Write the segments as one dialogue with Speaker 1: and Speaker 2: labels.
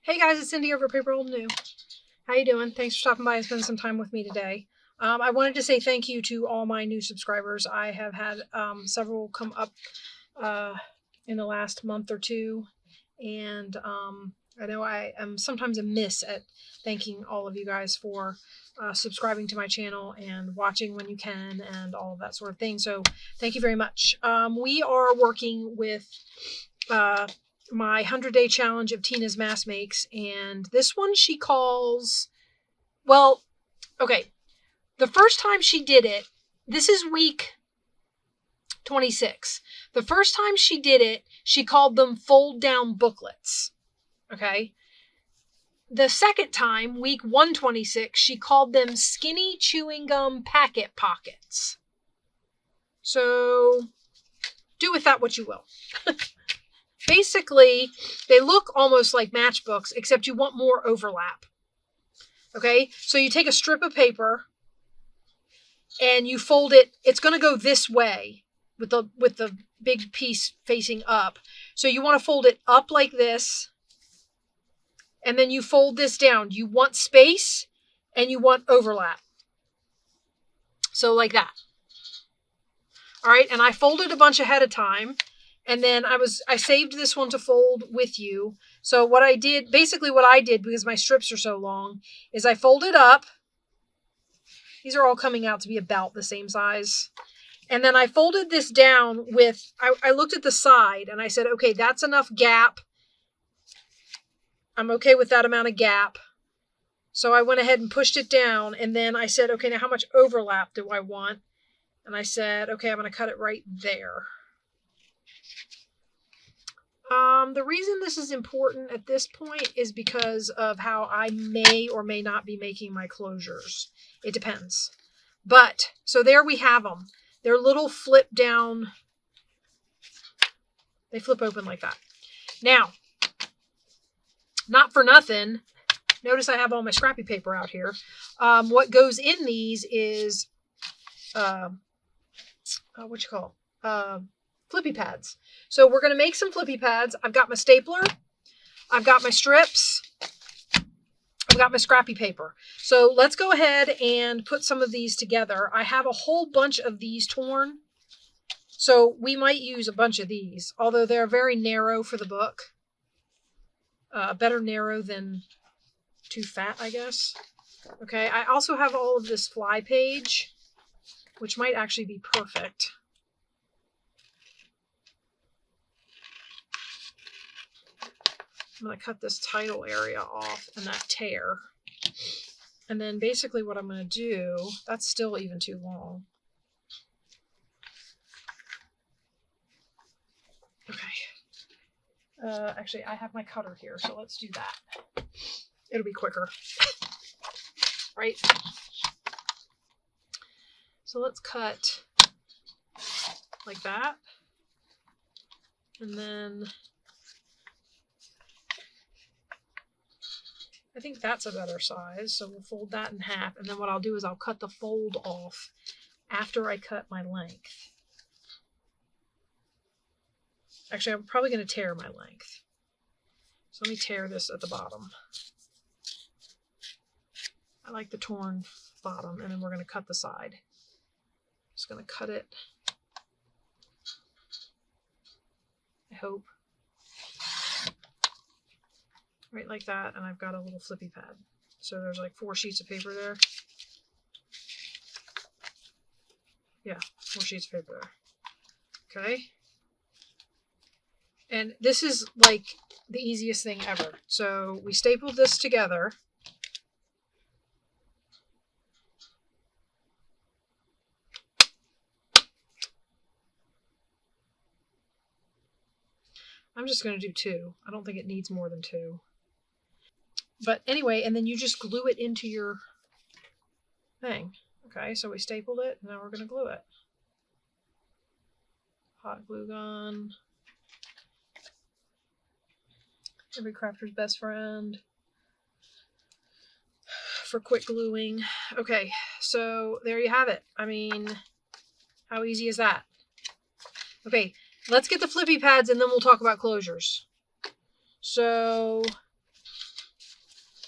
Speaker 1: Hey guys, it's Cindy over at paper.old.new. How you doing? Thanks for stopping by and spending some time with me today. I wanted to say thank you to all my new subscribers. I have had several come up in the last month or two, and I know I am sometimes amiss at thanking all of you guys for subscribing to my channel and watching when you can and all of that sort of thing. So thank you very much. We are working with my 100-day challenge of Tina's Mass Makes, and this one she calls, well, okay, the first time she did it, this is week 26. The first time she did it, she called them fold down booklets. Okay. The second time, week 126, she called them skinny chewing gum packet pockets. So do with that what you will. Basically, they look almost like matchbooks, except you want more overlap. Okay, so you take a strip of paper and you fold it. It's going to go this way with the big piece facing up. So you want to fold it up like this, and then you fold this down. You want space and you want overlap. So like that. All right, and I folded a bunch ahead of time. And then I saved this one to fold with you. So what I did, because my strips are so long, is I folded up. These are all coming out to be about the same size. And then I folded this down with, I looked at the side and I said, okay, that's enough gap. I'm okay with that amount of gap. So I went ahead and pushed it down. And then I said, okay, now how much overlap do I want? And I said, okay, I'm going to cut it right there. The reason this is important at this point is because of how I may or may not be making my closures. It depends. But, so there we have them. They're little flip down. They flip open like that. Now, not for nothing, notice I have all my scrappy paper out here. What goes in these is, flippy pads. So we're going to make some flippy pads. I've got my stapler. I've got my strips. I've got my scrappy paper. So let's go ahead and put some of these together. I have a whole bunch of these torn. So we might use a bunch of these, although they're very narrow for the book. Better narrow than too fat, I guess. Okay, I also have all of this fly page, which might actually be perfect. I'm going to cut this title area off and that tear. And then basically what I'm going to do, that's still even too long. Okay. Actually, I have my cutter here, so let's do that. It'll be quicker. Right? So let's cut like that. And then I think that's a better size, so we'll fold that in half. And then what I'll do is I'll cut the fold off after I cut my length. Actually, I'm probably going to tear my length. So let me tear this at the bottom. I like the torn bottom, and then we're going to cut the side. Just going to cut it. I hope. Right like that, and I've got a little flippy pad. So there's like 4 sheets of paper there. Yeah, 4 sheets of paper there. Okay. And this is like the easiest thing ever. So we stapled this together. I'm just going to do 2. I don't think it needs more than 2. But anyway, and then you just glue it into your thing. Okay, so we stapled it, and now we're going to glue it. Hot glue gun. Every crafter's best friend for quick gluing. Okay, so there you have it. I mean, how easy is that? Okay, let's get the flippy pads and then we'll talk about closures. So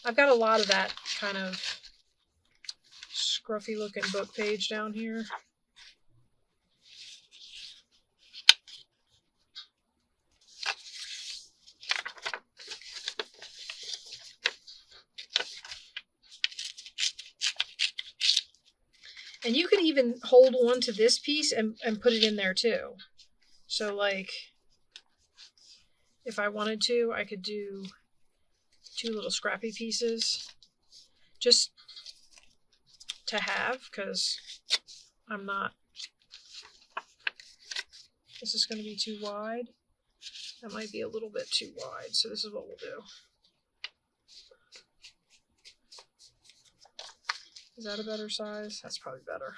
Speaker 1: I've got a lot of that kind of scruffy looking book page down here. And you could even hold on to this piece and put it in there too. So like, if I wanted to, I could do 2 little scrappy pieces just to have, because I'm not, this is going to be too wide. That might be a little bit too wide, so this is what we'll do. Is that a better size? That's probably better.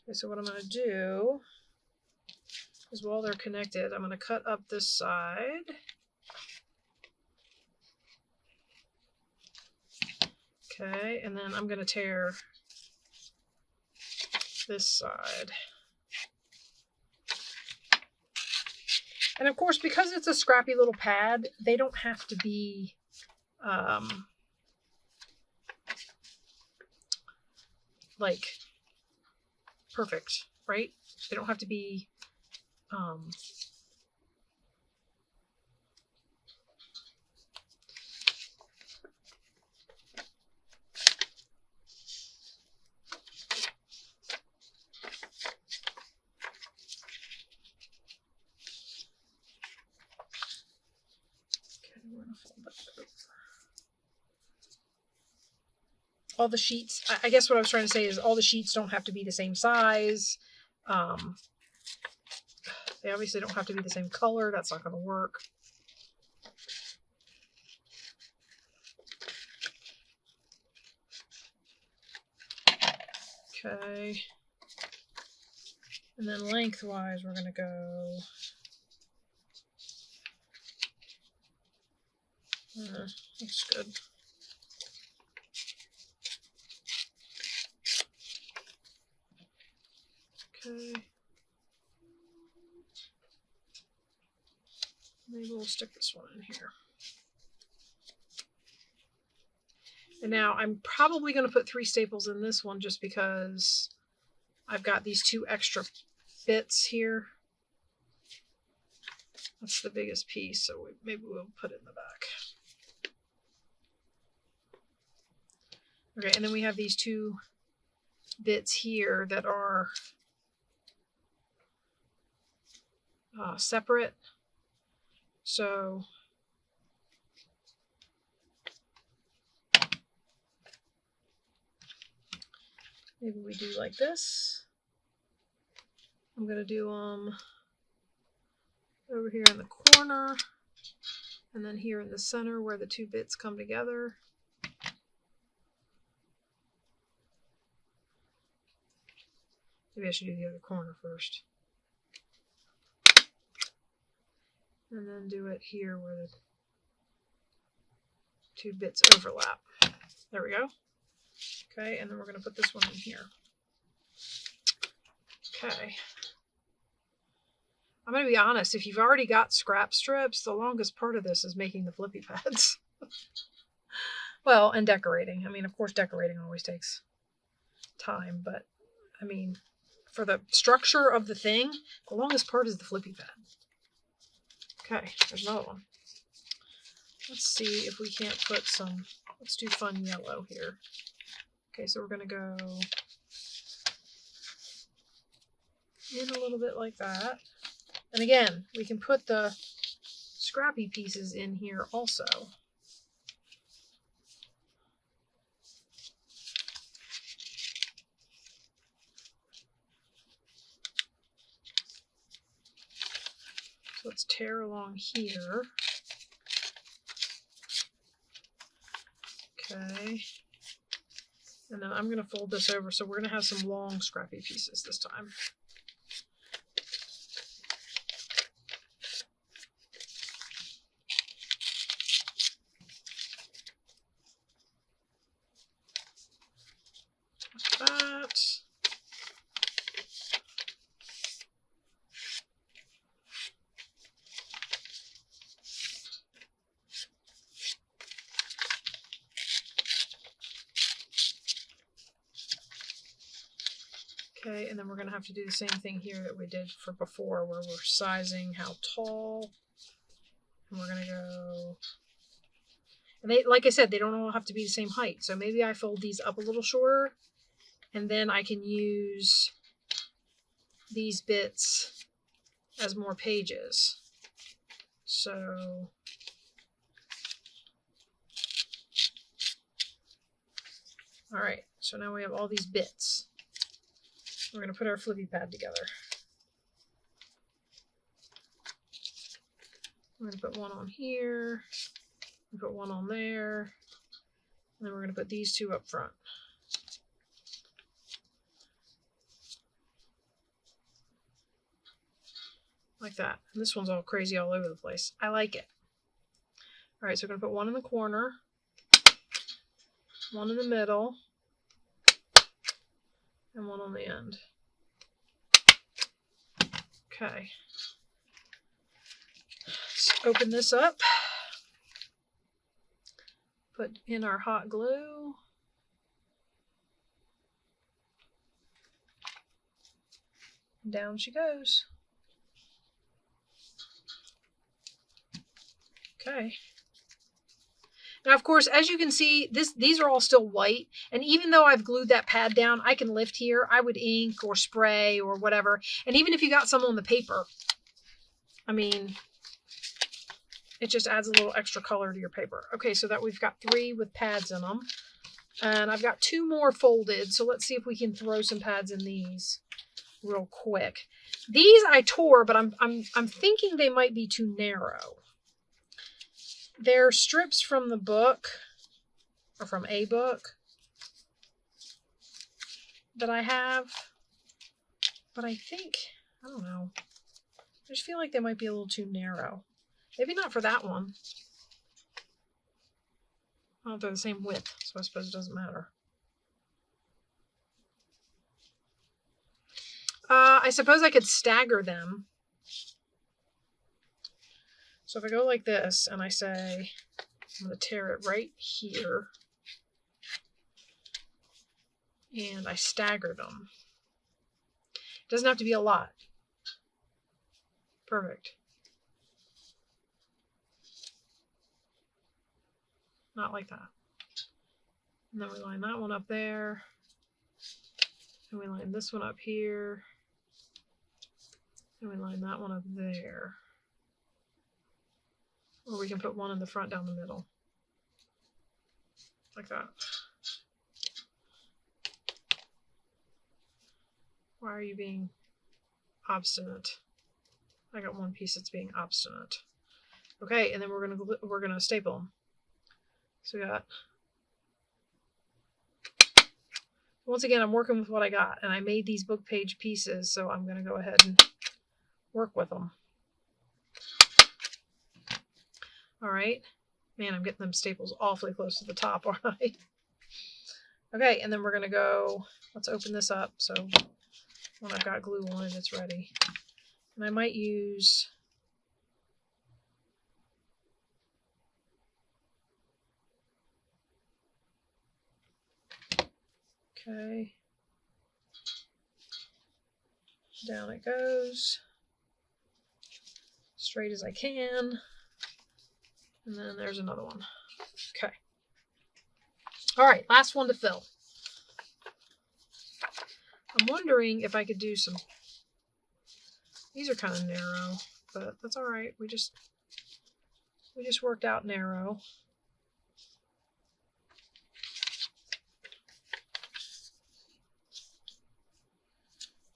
Speaker 1: Okay, so what I'm going to do is, while they're connected, I'm going to cut up this side. Okay, and then I'm going to tear this side. And of course, because it's a scrappy little pad, they don't have to be like perfect, right? They don't have to be we're gonna fold that over. All the sheets, I guess what I was trying to say is all the sheets don't have to be the same size. They obviously don't have to be the same color. That's not going to work. Okay. And then lengthwise, we're going to go... looks good. Okay. Maybe we'll stick this one in here. And now I'm probably going to put 3 staples in this one just because I've got these 2 extra bits here. That's the biggest piece, so maybe we'll put it in the back. Okay, and then we have these 2 bits here that are separate. So maybe we do like this. I'm going to do them over here in the corner, and then here in the center where the 2 bits come together. Maybe I should do the other corner first. And then do it here where the 2 bits overlap. There we go. Okay, and then we're going to put this one in here. Okay. I'm going to be honest, if you've already got scrap strips, the longest part of this is making the flippy pads. Well, and decorating. I mean, of course, decorating always takes time, but I mean, for the structure of the thing, the longest part is the flippy pad. Okay, there's another one. Let's see if we can't put some, let's do fun yellow here. Okay, so we're going to go in a little bit like that. And again, we can put the scrappy pieces in here also. So let's tear along here. Okay. And then I'm going to fold this over, so we're going to have some long scrappy pieces this time. Like that. then we're going to have to do the same thing here that we did for before, where we're sizing how tall. And we're going to go... And they, like I said, they don't all have to be the same height. So maybe I fold these up a little shorter, and then I can use these bits as more pages. So all right, so now we have all these bits. We're going to put our flippy pad together. We're going to put one on here, put one on there, and then we're going to put these two up front. Like that. And this one's all crazy all over the place. I like it. All right, so we're going to put one in the corner, one in the middle, and one on the end. Okay. Let's open this up. Put in our hot glue. And down she goes. Okay. Now, of course, as you can see, these are all still white. And even though I've glued that pad down, I can lift here. I would ink or spray or whatever. And even if you got some on the paper, I mean, it just adds a little extra color to your paper. Okay, so that we've got 3 with pads in them. And I've got 2 more folded. So let's see if we can throw some pads in these real quick. These I tore, but I'm thinking they might be too narrow. They're strips from the book, or from a book that I have, but I think, I don't know, I just feel like they might be a little too narrow. Maybe not for that one. Oh, they're the same width, so I suppose it doesn't matter. I suppose I could stagger them. So if I go like this and I say, I'm going to tear it right here, and I stagger them. It doesn't have to be a lot. Perfect. Not like that. And then we line that one up there. And we line this one up here. And we line that one up there. Or we can put one in the front down the middle. Like that. Why are you being obstinate? I got one piece that's being obstinate. Okay, and then we're gonna staple them. So we got. Once again, I'm working with what I got, and I made these book page pieces, so I'm gonna go ahead and work with them. All right. Man, I'm getting them staples awfully close to the top, aren't I? Okay, and then we're going to go, let's open this up so when I've got glue on it, it's ready. And I might use, okay, down it goes, straight as I can. And then there's another one. Okay. All right, last one to fill. I'm wondering if I could do some, these are kind of narrow, but that's all right. We just worked out narrow.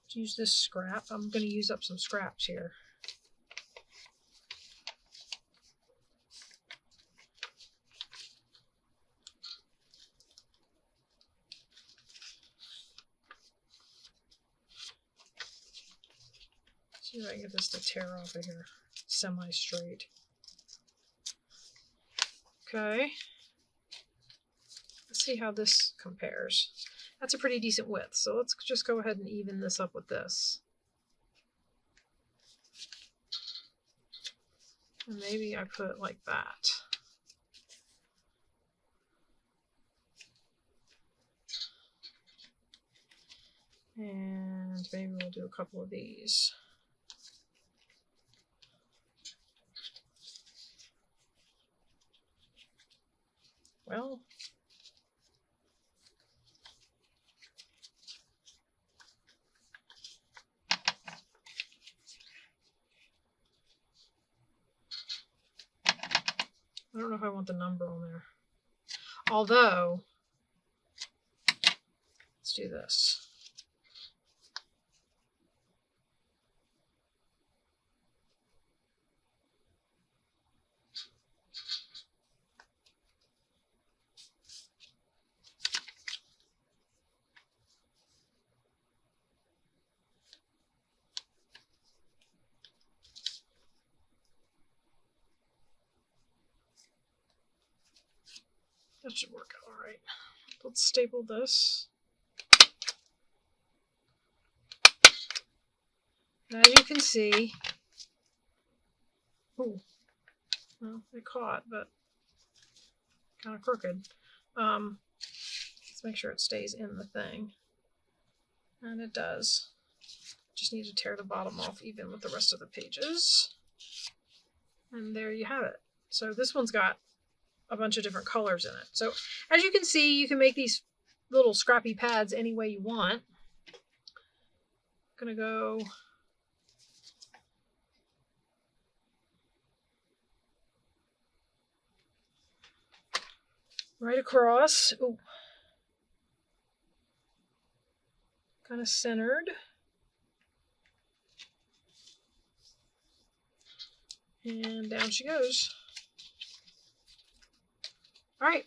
Speaker 1: Let's use this scrap. I'm going to use up some scraps here. See if I can get this to tear off of here semi-straight. Okay. Let's see how this compares. That's a pretty decent width, so let's just go ahead and even this up with this. And maybe I put like that. And maybe we'll do a couple of these. Well, I don't know if I want the number on there. Although, let's do this. That should work out all right. Let's staple this. And as you can see, ooh, well, it caught, but kind of crooked. Let's make sure it stays in the thing. And it does. Just need to tear the bottom off even with the rest of the pages. And there you have it. So this one's got a bunch of different colors in it. So as you can see, you can make these little scrappy pads any way you want. I'm gonna go right across. Ooh. Kind of centered. And down she goes. All right,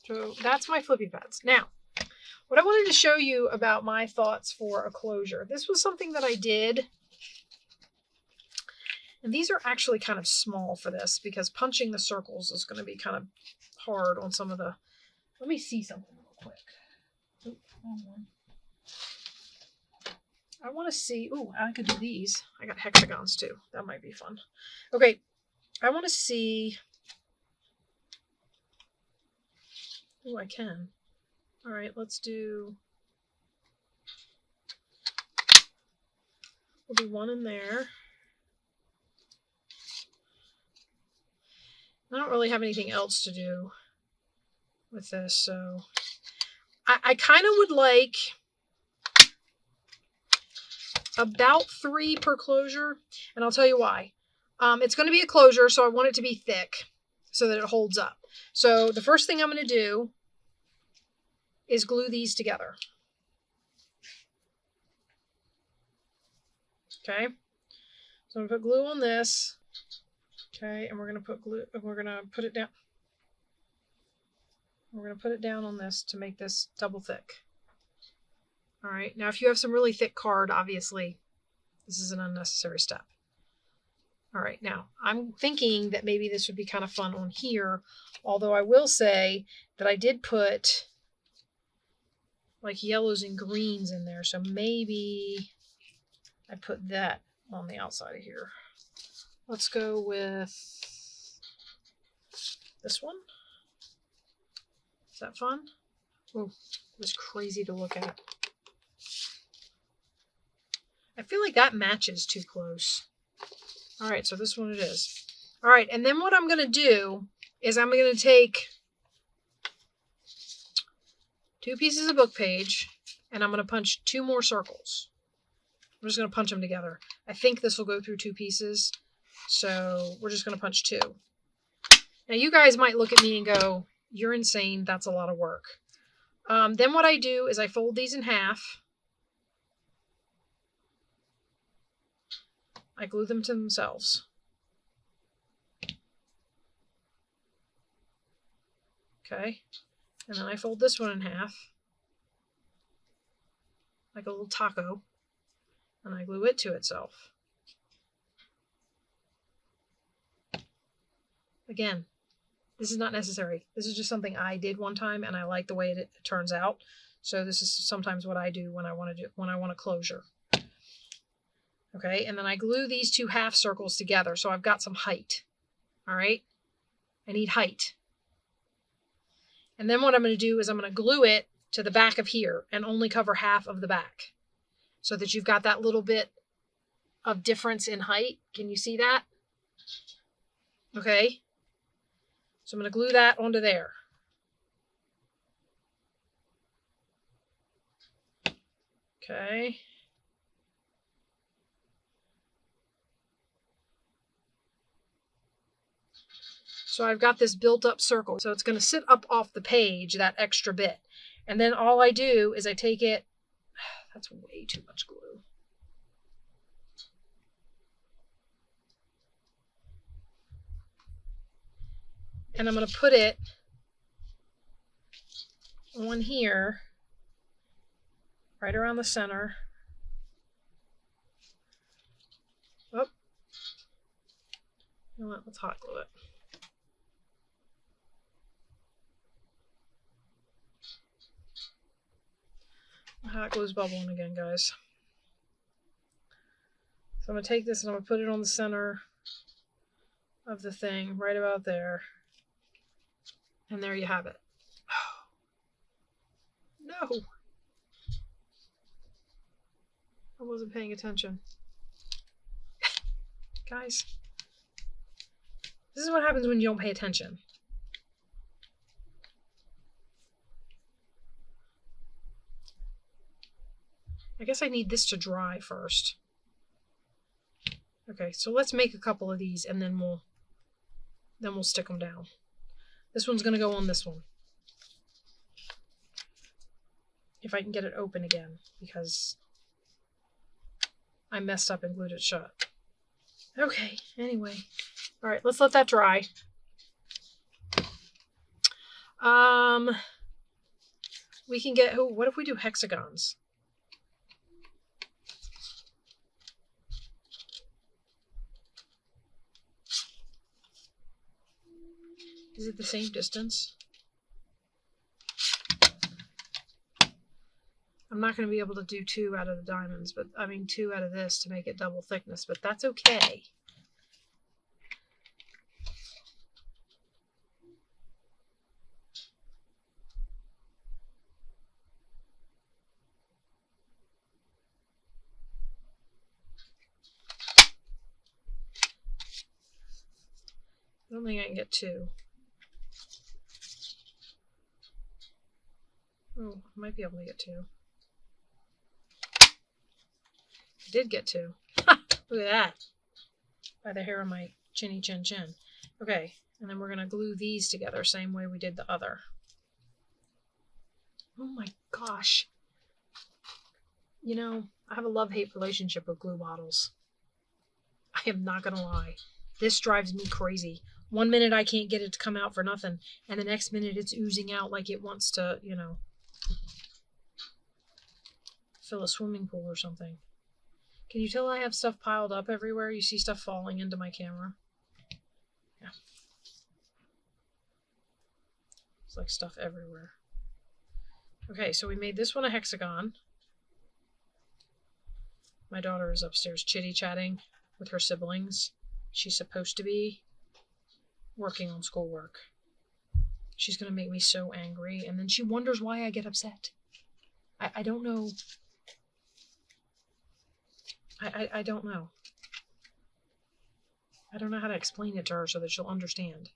Speaker 1: so that's my flippy pads. Now, what I wanted to show you about my thoughts for a closure. This was something that I did. And these are actually kind of small for this because punching the circles is going to be kind of hard on some of the... Let me see something real quick. Ooh, wrong one. I want to see... Ooh, I could do these. I got hexagons too. That might be fun. Okay, I want to see... Oh, I can. All right, let's do... We'll do one in there. I don't really have anything else to do with this, so... I kind of would like about 3 per closure, and I'll tell you why. It's going to be a closure, so I want it to be thick so that it holds up. So the first thing I'm going to do is glue these together. Okay, so I'm going to put glue on this. Okay, and we're going to put glue, we're going to put it down. We're going to put it down on this to make this double thick. All right, now if you have some really thick card, obviously this is an unnecessary step. All right, now I'm thinking that maybe this would be kind of fun on here, although I will say that I did put like yellows and greens in there, so maybe I put that on the outside of here. Let's go with this one. Is that fun? Oh, it was crazy to look at. I feel like that matches too close. All right, so this one it is. All right, and then what I'm going to do is I'm going to take 2 pieces of book page and I'm going to punch 2 more circles. I'm just going to punch them together. I think this will go through 2 pieces, so we're just going to punch 2. Now you guys might look at me and go, you're insane, that's a lot of work. Then what I do is I fold these in half. I glue them to themselves. Okay, and then I fold this one in half, like a little taco, and I glue it to itself. Again, this is not necessary. This is just something I did one time and I like the way it turns out. So this is sometimes what I do when I want a closure. Okay, and then I glue these 2 half circles together so I've got some height. All right, I need height. And then what I'm going to do is I'm going to glue it to the back of here and only cover half of the back. so that you've got that little bit of difference in height. Can you see that? Okay. So I'm going to glue that onto there. Okay. So I've got this built up circle. So it's going to sit up off the page, that extra bit. And then all I do is I take it, that's way too much glue. And I'm going to put it on here, right around the center. Oh, you know what? Let's hot glue it. Hot glue's bubbling again, guys. So I'm going to take this and I'm going to put it on the center of the thing, right about there. And there you have it. Oh, no. I wasn't paying attention. Guys, this is what happens when you don't pay attention. I guess I need this to dry first. Okay, so let's make a couple of these and then we'll stick them down. This one's going to go on this one. If I can get it open again, because I messed up and glued it shut. Okay, anyway. All right, let's let that dry. We can get, oh, what if we do hexagons? Is it the same distance? I'm not going to be able to do 2 out of the diamonds, but I mean 2 out of this to make it double thickness, but that's okay. I don't think I can get 2. Oh, I might be able to get 2. I did get 2. Look at that. By the hair of my chinny chin chin. Okay, and then we're going to glue these together, same way we did the other. Oh my gosh. You know, I have a love-hate relationship with glue bottles. I am not going to lie. This drives me crazy. One minute I can't get it to come out for nothing, and the next minute it's oozing out like it wants to, you know, fill a swimming pool or something. Can you tell I have stuff piled up everywhere? You see stuff falling into my camera? Yeah. It's like stuff everywhere. Okay, so we made this one a hexagon. My daughter is upstairs chitty-chatting with her siblings. She's supposed to be working on schoolwork. She's going to make me so angry, and then she wonders why I get upset. I don't know. I don't know. I don't know how to explain it to her so that she'll understand.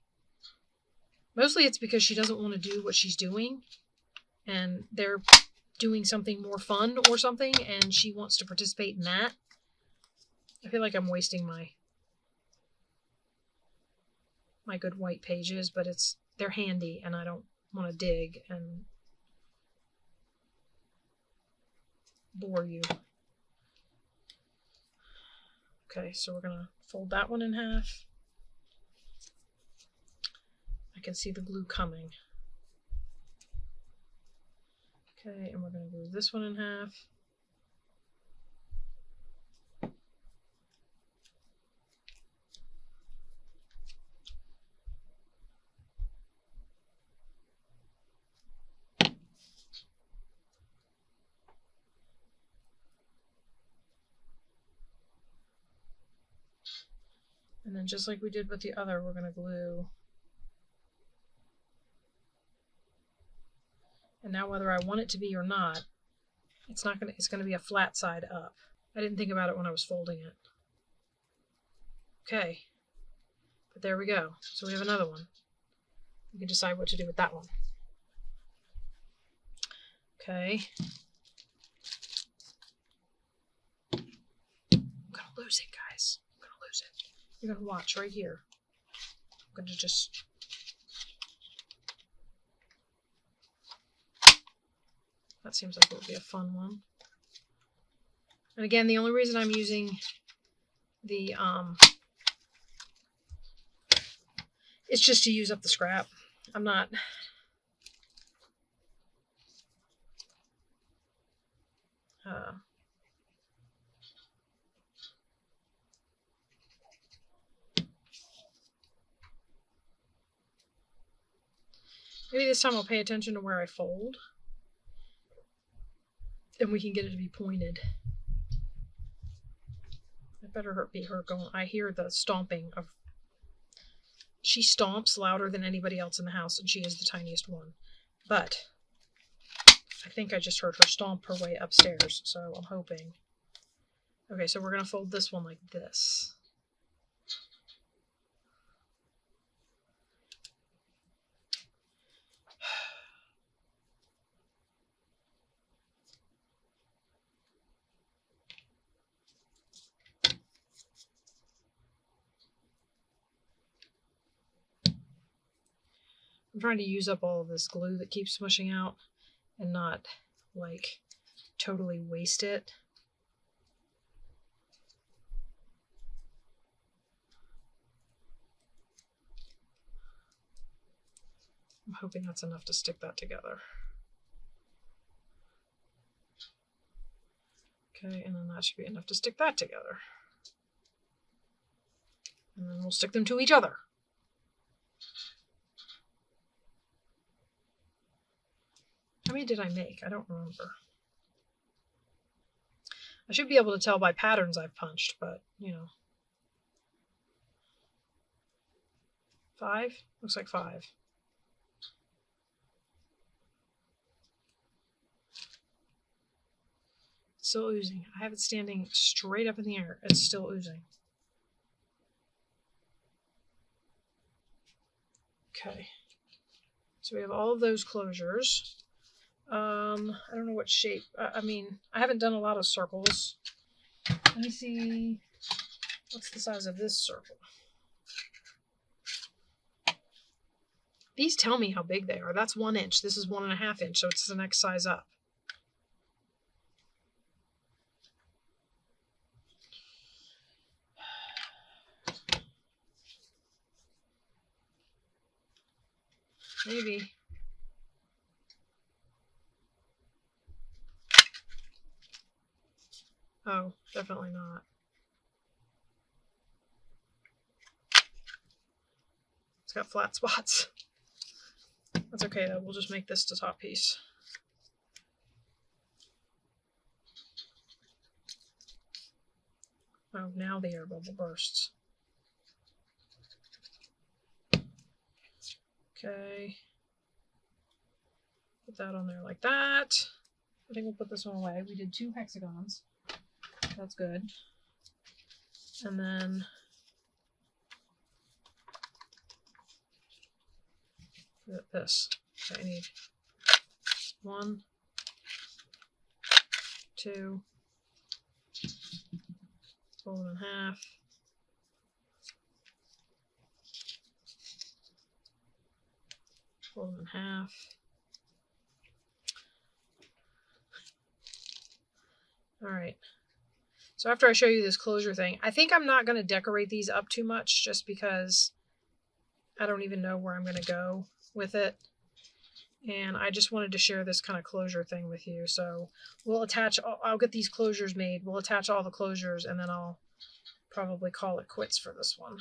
Speaker 1: Mostly it's because she doesn't want to do what she's doing, and they're doing something more fun or something, and she wants to participate in that. I feel like I'm wasting my good white pages, but they're handy, and I don't want to dig and bore you. Okay, so we're going to fold that one in half. I can see the glue coming. Okay, and we're going to glue this one in half. And then just like we did with the other, we're going to glue. And now whether I want it to be or not, it's going to be a flat side up. I didn't think about it when I was folding it. Okay. But there we go. So we have another one. You can decide what to do with that one. Okay. I'm going to lose it, guys. I'm going to lose it. You're going to watch right here. I'm going to just... That seems like it would be a fun one. And again, the only reason I'm using the... it's just to use up the scrap. I'm not... maybe this time I'll pay attention to where I fold. And we can get it to be pointed. It better be her going. I hear the stomping of... She stomps louder than anybody else in the house, and she is the tiniest one. But I think I just heard her stomp her way upstairs, so I'm hoping. Okay, so we're going to fold this one like this. I'm trying to use up all of this glue that keeps smushing out and not, like, totally waste it. I'm hoping that's enough to stick that together. Okay, and then that should be enough to stick that together. And then we'll stick them to each other. How many did I make? I don't remember. I should be able to tell by patterns I've punched, but, you know. 5? Looks like 5. It's still oozing. I have it standing straight up in the air. It's still oozing. Okay. So we have all of those closures. I don't know what shape. I mean, I haven't done a lot of circles. Let me see. What's the size of this circle? These tell me how big they are. That's 1 inch. This is 1.5 inch, so it's the next size up. Maybe. Oh, definitely not. It's got flat spots. That's okay though, we'll just make this the top piece. Oh, now the air bubble bursts. Okay. Put that on there like that. I think we'll put this one away. We did 2 hexagons. That's good. And then this. Okay, I need 1, 2, fold them in half. Fold them in half. All right. So after I show you this closure thing, I think I'm not going to decorate these up too much just because I don't even know where I'm going to go with it. And I just wanted to share this kind of closure thing with you. So we'll attach, I'll get these closures made. We'll attach all the closures and then I'll probably call it quits for this one.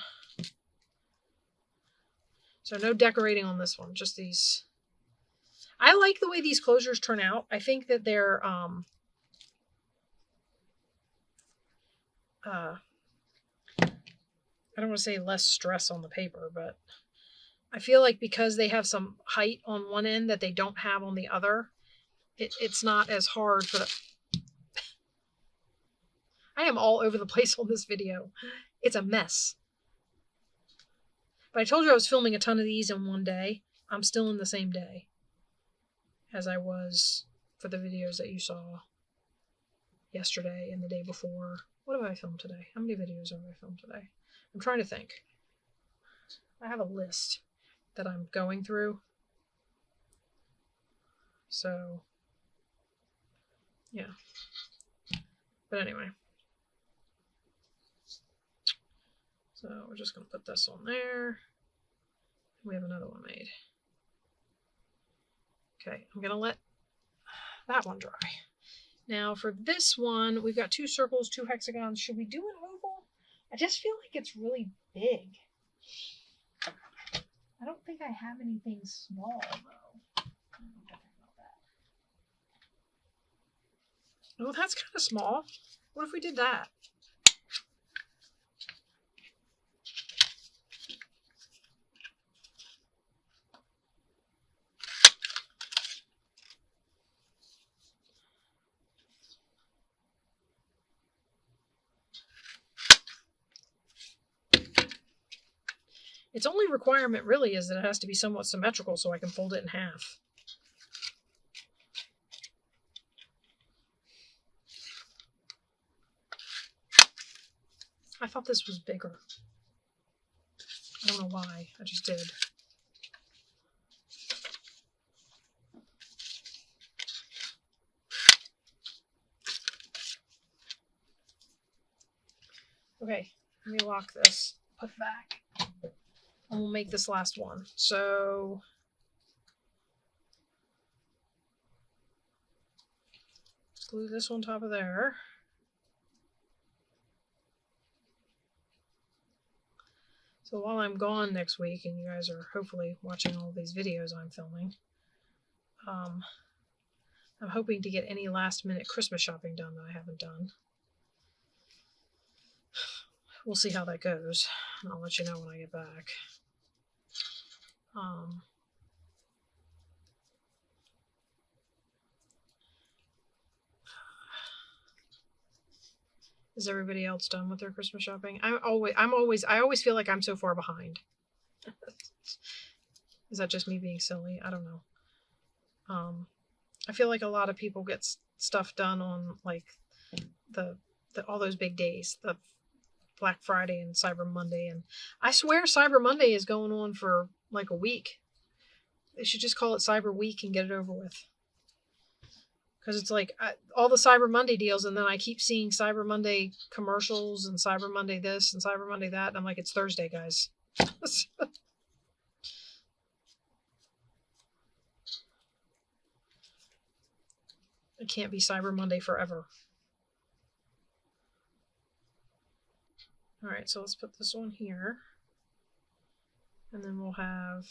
Speaker 1: So no decorating on this one, just these. I like the way these closures turn out. I think that they're, I don't want to say less stress on the paper, but I feel like because they have some height on one end that they don't have on the other, it's not as hard for the, I am all over the place on this video. It's a mess. But I told you I was filming a ton of these in one day. I'm still in the same day as I was for the videos that you saw yesterday and the day before. What have I filmed today? How many videos have I filmed today? I'm trying to think. I have a list that I'm going through. So, yeah. But anyway. So we're just going to put this on there. We have another one made. Okay, I'm going to let that one dry. Now for this one, we've got 2 circles, 2 hexagons. Should we do an oval? I just feel like it's really big. I don't think I have anything small, though. Oh, that's kind of small. What if we did that? Its only requirement really is that it has to be somewhat symmetrical so I can fold it in half. I thought this was bigger. I don't know why. I just did. Okay, let me lock this, put back, and we'll make this last one. So glue this on top of there. So while I'm gone next week, and you guys are hopefully watching all these videos I'm filming, I'm hoping to get any last-minute Christmas shopping done that I haven't done. We'll see how that goes. I'll let you know when I get back. Is everybody else done with their Christmas shopping? I always feel like I'm so far behind. Is that just me being silly? I don't know. I feel like a lot of people get stuff done on like the all those big days, the Black Friday and Cyber Monday, and I swear Cyber Monday is going on for like a week. They should just call it Cyber Week and get it over with. Because it's like all the Cyber Monday deals, and then I keep seeing Cyber Monday commercials and Cyber Monday this and Cyber Monday that, and I'm like, it's Thursday, guys. It can't be Cyber Monday forever. All right, so let's put this on here. And then we'll have...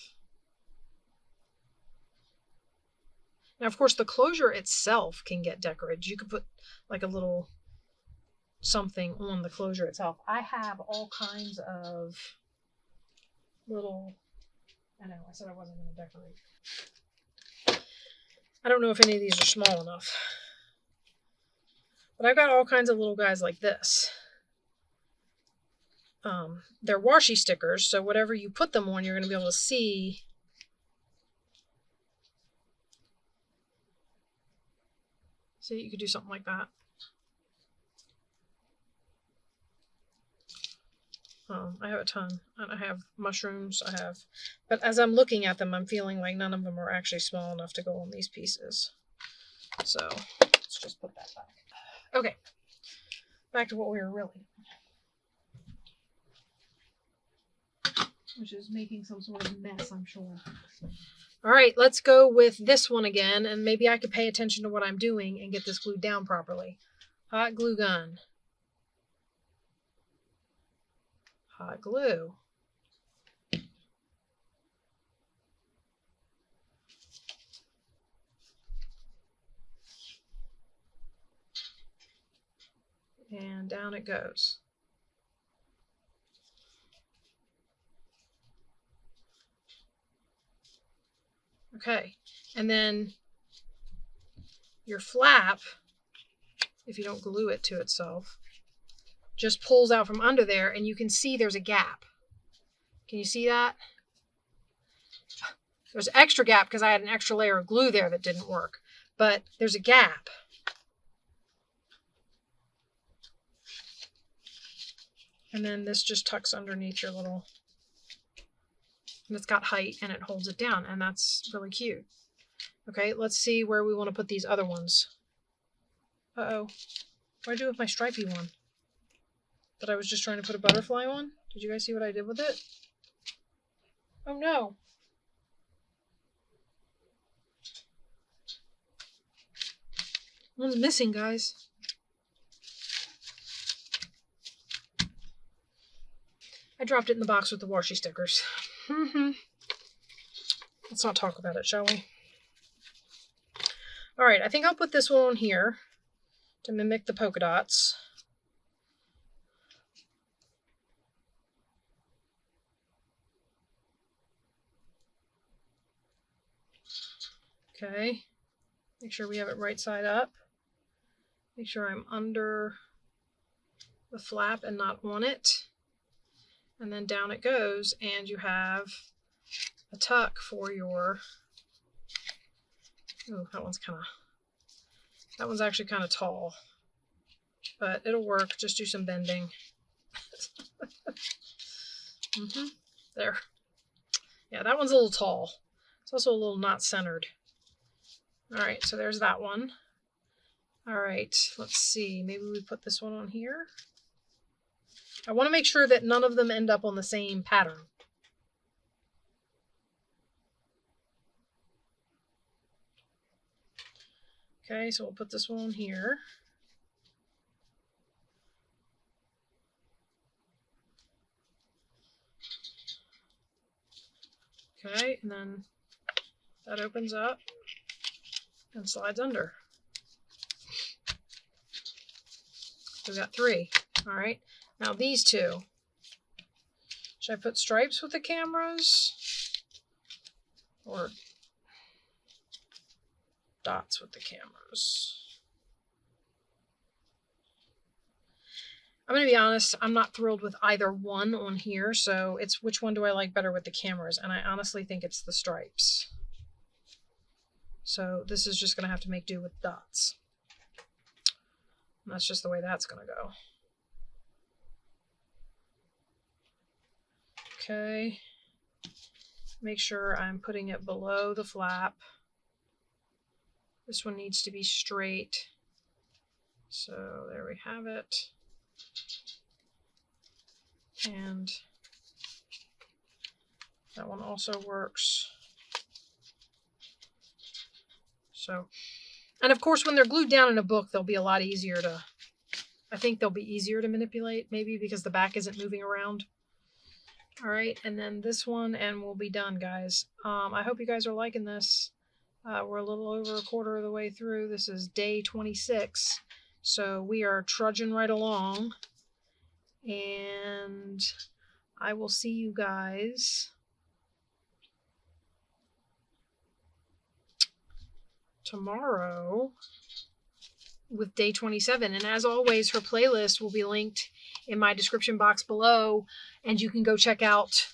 Speaker 1: Now, of course, the closure itself can get decorated. You could put like a little something on the closure itself. I have all kinds of little... I know, I said I wasn't going to decorate. I don't know if any of these are small enough. But I've got all kinds of little guys like this. They're washi stickers, so whatever you put them on, you're going to be able to see. See, you could do something like that. I have a ton. I have mushrooms. But as I'm looking at them, I'm feeling like none of them are actually small enough to go on these pieces. So let's just put that back. Okay, back to what we were really doing, which is making some sort of mess, I'm sure. All right, let's go with this one again, and maybe I could pay attention to what I'm doing and get this glued down properly. Hot glue gun. Hot glue. And down it goes. Okay, and then your flap, if you don't glue it to itself, just pulls out from under there, and you can see there's a gap. Can you see that? There's an extra gap because I had an extra layer of glue there that didn't work, but there's a gap. And then this just tucks underneath your little, and it's got height and it holds it down, and that's really cute. Okay, let's see where we want to put these other ones. Uh-oh. What do I do with my stripey one? That I was just trying to put a butterfly on? Did you guys see what I did with it? Oh no. One's missing, guys. I dropped it in the box with the washi stickers. Let's not talk about it, shall we? Alright, I think I'll put this one on here to mimic the polka dots. Okay. Make sure we have it right side up. Make sure I'm under the flap and not on it. And then down it goes, and you have a tuck for your... Oh, that one's actually kind of tall. But it'll work. Just do some bending. There. Yeah, that one's a little tall. It's also a little not centered. Alright, so there's that one. Alright, let's see. Maybe we put this one on here. I want to make sure that none of them end up on the same pattern. Okay, so we'll put this one on here. Okay, and then that opens up and slides under. We got 3. All right. Now these 2. Should I put stripes with the cameras or dots with the cameras? I'm going to be honest, I'm not thrilled with either one on here, so it's which one do I like better with the cameras, and I honestly think it's the stripes. So this is just going to have to make do with dots. And that's just the way that's going to go. Okay, make sure I'm putting it below the flap. This one needs to be straight. So there we have it. And that one also works. So, and of course when they're glued down in a book, they'll be a lot easier to, I think they'll be easier to manipulate, maybe because the back isn't moving around. All right, and then this one, and we'll be done, guys. I hope you guys are liking this. We're a little over a quarter of the way through. This is day 26, so we are trudging right along. And I will see you guys tomorrow with day 27. And as always, her playlist will be linked in my description box below, and you can go check out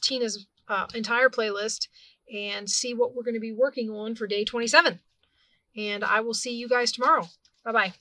Speaker 1: Tina's entire playlist and see what we're going to be working on for day 27. And I will see you guys tomorrow. Bye-bye.